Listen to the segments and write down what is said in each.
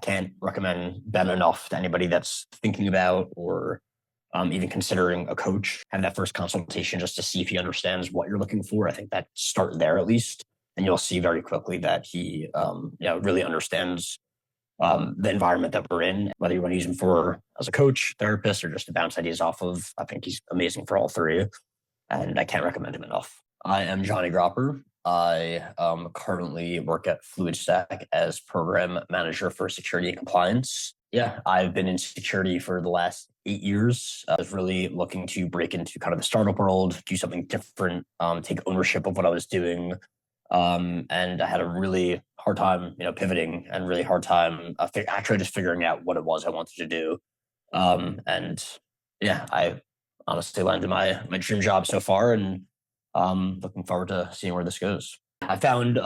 can't recommend Ben enough to anybody that's thinking about or even considering a coach. Have that first consultation just to see if he understands what you're looking for. I think that start there at least, and you'll see very quickly that he really understands the environment that we're in, whether you want to use him for as a coach, therapist, or just to bounce ideas off of. I think he's amazing for all three, and I can't recommend him enough. I am Jonny Gropper. I currently work at FluidStack as program manager for security and compliance. Yeah, I've been in security for the last 8 years. I was really looking to break into kind of the startup world, do something different, take ownership of what I was doing. And I had a really hard time, pivoting, and really hard time actually just figuring out what it was I wanted to do. And yeah, I honestly landed my dream job so far, and looking forward to seeing where this goes. I found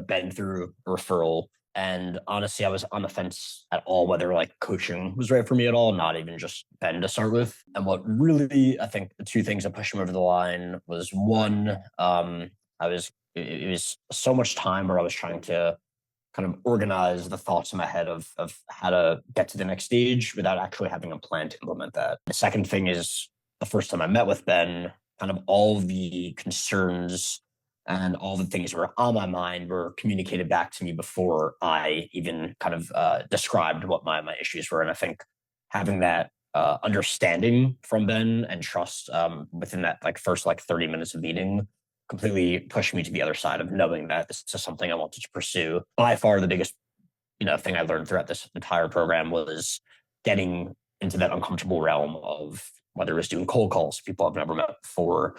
Ben through referral, and honestly, I was on the fence at all whether like coaching was right for me at all, not even just Ben to start with. And what really, I think, the two things that pushed him over the line was one, it was so much time where I was trying to kind of organize the thoughts in my head of how to get to the next stage without actually having a plan to implement that. The second thing is, the first time I met with Ben, kind of all the concerns and all the things that were on my mind were communicated back to me before I even kind of described what my issues were. And I think having that understanding from Ben and trust within that first 30 minutes of meeting completely pushed me to the other side of knowing that this is something I wanted to pursue. By far, the biggest thing I learned throughout this entire program was getting into that uncomfortable realm of whether it was doing cold calls, people I've never met before,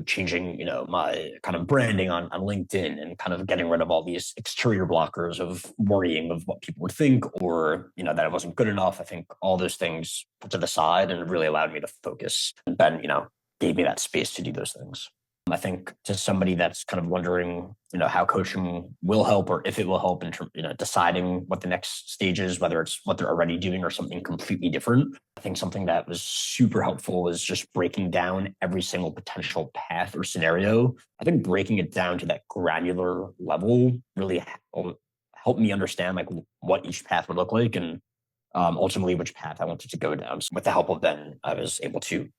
changing, my kind of branding on LinkedIn, and kind of getting rid of all these exterior blockers of worrying of what people would think, or, that I wasn't good enough. I think all those things put to the side and really allowed me to focus. And Ben, gave me that space to do those things. I think to somebody that's kind of wondering, how coaching will help or if it will help in terms, deciding what the next stage is, whether it's what they're already doing or something completely different. I think something that was super helpful was just breaking down every single potential path or scenario. I think breaking it down to that granular level really helped me understand what each path would look like, and ultimately which path I wanted to go down. So with the help of Ben, I was able to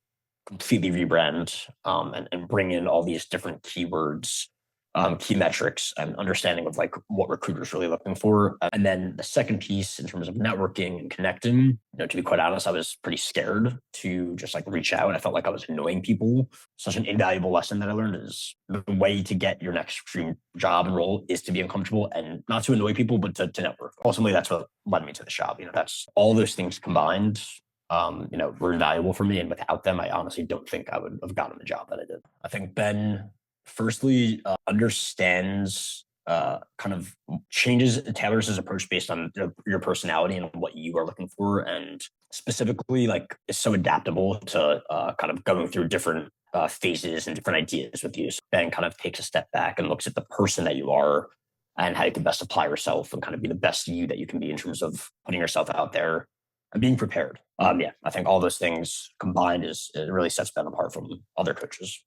completely rebrand and bring in all these different keywords, key metrics, and understanding of what recruiters really looking for. And then the second piece in terms of networking and connecting, to be quite honest, I was pretty scared to just reach out. I felt like I was annoying people. Such an invaluable lesson that I learned is the way to get your next dream job and role is to be uncomfortable and not to annoy people, but to network. Ultimately, that's what led me to the job. That's all those things combined were invaluable for me. And without them, I honestly don't think I would have gotten the job that I did. I think Ben, firstly, understands, kind of tailors his approach based on your personality and what you are looking for. And specifically, is so adaptable to kind of going through different phases and different ideas with you. So Ben kind of takes a step back and looks at the person that you are and how you can best apply yourself and kind of be the best you that you can be in terms of putting yourself out there and being prepared. I think all those things combined it really sets Ben apart from other coaches.